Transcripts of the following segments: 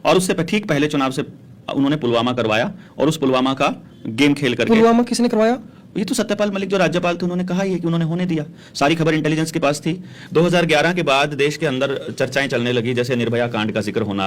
और उससे ठीक पहले चुनाव से उन्होंने पुलवामा करवाया और उस पुलवामा का गेम खेल करके। पुलवामा किसने करवाया? ये तो सत्यपाल मलिक जो राज्यपाल थे उन्होंने कहा ही है कि उन्होंने होने दिया। सारी खबर इंटेलिजेंस के पास थी। 2011 के बाद देश के अंदर चर्चाएं चलने लगी, जैसे निर्भया कांड का जिक्र होना,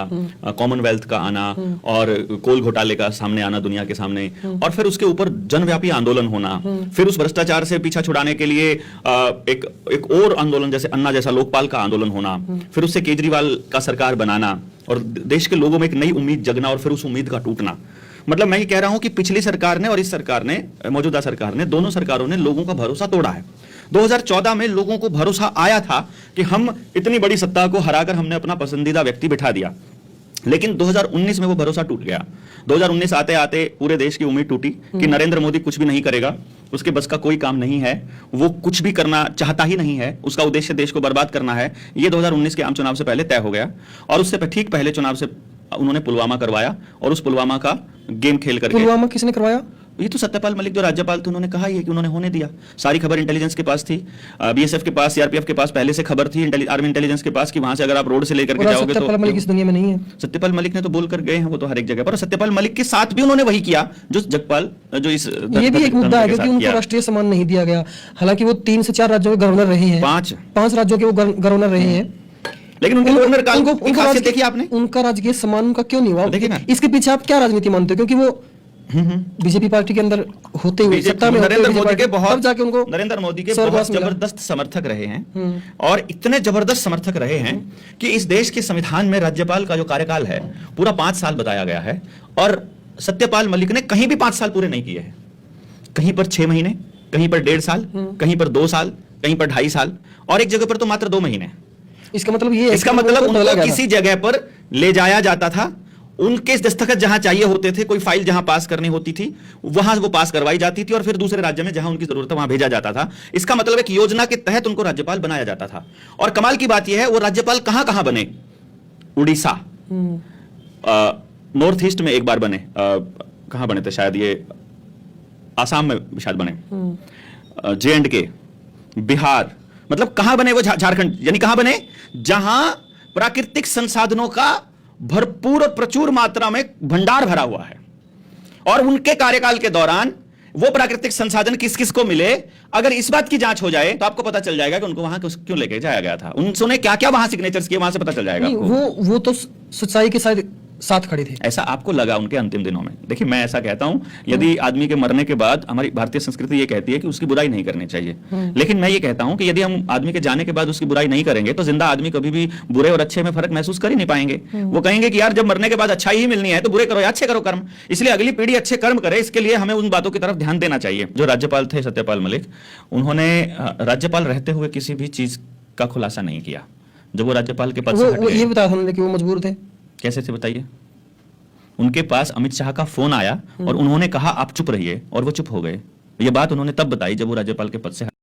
कॉमनवेल्थ का आना और कोल घोटाले का सामने आना दुनिया के सामने, और फिर उसके ऊपर जनव्यापी आंदोलन होना, फिर उस भ्रष्टाचार से पीछा छुड़ाने के लिए एक और आंदोलन जैसे अन्ना जैसा लोकपाल का आंदोलन होना, फिर उससे केजरीवाल का सरकार बनाना और देश के लोगों में एक नई उम्मीद जगना और फिर उस उम्मीद का टूटना। मतलब मैं ये कह रहा हूं कि पिछली सरकार ने और इस सरकार ने, मौजूदा सरकार ने, दोनों सरकारों ने लोगों का भरोसा तोड़ा है। 2014 में लोगों को भरोसा आया था कि हम इतनी बड़ी सत्ता को हराकर हमने अपना पसंदीदा व्यक्ति बिठा दिया, लेकिन 2019 में वो भरोसा टूट गया। 2019 आते आते पूरे देश की उम्मीद टूटी कि नरेंद्र मोदी कुछ भी नहीं करेगा, उसके बस का कोई काम नहीं है, वो कुछ भी करना चाहता ही नहीं है, उसका उद्देश्य देश को बर्बाद करना है। ये 2019 के आम चुनाव से पहले तय हो गया और उससे ठीक पहले चुनाव से उन्होंने पुलवामा करवाया और उस पुलवामा का गेम खेल करके। पुलवामा किसने करवाया? ये तो सत्यपाल मलिक जो राज्यपाल थे उन्होंने कहा ही है कि उन्होंने होने दिया। सारी खबर इंटेलिजेंस के पास थी, बीएसएफ के पास, सीआरपीएफ के पास पहले से खबर थी, आर्मी इंटेलिजेंस के पास कि वहां से अगर आप रोड से लेकर के जाओगे तो। सत्यपाल मलिक इस दुनिया में नहीं है। सत्यपाल मलिक ने तो बोल कर गए हैं, वो तो हर एक जगह पर। सत्यपाल मलिक के साथ भी उन्होंने वही किया जो जगपाल, जो इस ये भी एक मुद्दा है क्योंकि उनको राष्ट्रीय सम्मान नहीं दिया गया। हालांकि वो 3 से 4 राज्यों के गवर्नर रहे हैं, 5 राज्यों के वो गवर्नर रहे हैं, लेकिन उनके गवर्नर काल की खासियत देखिए आपने। उनका राजकीय सम्मान उनका क्यों नहीं हुआ? देखिए ना, इसके पीछे आप क्या राजनीति मानते हो? क्योंकि वो बीजेपी पार्टी के अंदर होते हुए सत्ता में नरेंद्र मोदी के बहुत जाके उनको नरेंद्र मोदी के बहुत जबरदस्त समर्थक रहे हैं और इतने जबरदस्त समर्थक रहे हैं कि इस देश के संविधान में राज्यपाल का जो कार्यकाल है पूरा 5 साल बताया गया है और सत्यपाल मलिक ने कहीं भी 5 साल पूरे नहीं किए हैं। कहीं पर 6 महीने, कहीं पर 1.5 साल, कहीं पर 2 साल, कहीं पर 2.5 साल और एक जगह पर तो मात्र 2 महीने। इसका मतलब ये है, इसका मतलब उनको किसी जगह पर ले जाया जाता था, उनके दस्तखत जहां चाहिए होते थे, कोई फाइल जहां पास करनी होती थी वहां वो पास करवाई जाती थी और फिर दूसरे राज्य में जहां उनकी जरूरत है वहां भेजा जाता था। इसका मतलब एक योजना के तहत उनको राज्यपाल बनाया जाता था। और कमाल की बात यह है वो राज्यपाल कहां कहां बने। उड़ीसा, नॉर्थ ईस्ट में एक बार बने, कहां बने थे शायद, ये आसाम में शायद बने, J&K, बिहार, मतलब कहां बने वो, झारखंड, यानी कहां बने जहां प्राकृतिक संसाधनों का भरपूर और प्रचुर मात्रा में भंडार भरा हुआ है। और उनके कार्यकाल के दौरान वो प्राकृतिक संसाधन किस किस को मिले, अगर इस बात की जांच हो जाए तो आपको पता चल जाएगा कि उनको वहां क्यों लेके जाया गया था, उन्होंने क्या क्या वहां सिग्नेचर्स किए, वहां से पता चल जाएगा। वो तो सच्चाई के साथ खड़े थे, ऐसा आपको लगा उनके अंतिम दिनों में। देखिए मैं ऐसा कहता हूं, यदि आदमी के मरने के बाद, हमारी भारतीय संस्कृति ये कहती है कि उसकी बुराई नहीं करनी चाहिए, लेकिन मैं ये कहता हूं कि यदि हम आदमी के जाने के बाद उसकी बुराई नहीं करेंगे तो जिंदा आदमी कभी भी बुरे और अच्छे में फर्क महसूस कर ही नहीं पाएंगे। वो कहेंगे कि यार जब मरने के बाद अच्छाई ही मिलनी है तो बुरे करो या अच्छे करो कर्म, इसलिए अगली पीढ़ी अच्छे कर्म करे, इसके लिए हमें उन बातों की तरफ ध्यान देना चाहिए। जो राज्यपाल थे सत्यपाल मलिक, उन्होंने राज्यपाल रहते हुए किसी भी चीज का खुलासा नहीं किया। जब वो राज्यपाल के पद से हट गए, ये बताया उन्होंने कि वो मजबूर थे। कैसे थे बताइए? उनके पास अमित शाह का फोन आया और उन्होंने कहा आप चुप रहिए और वो चुप हो गए। ये बात उन्होंने तब बताई जब वो राज्यपाल के पद से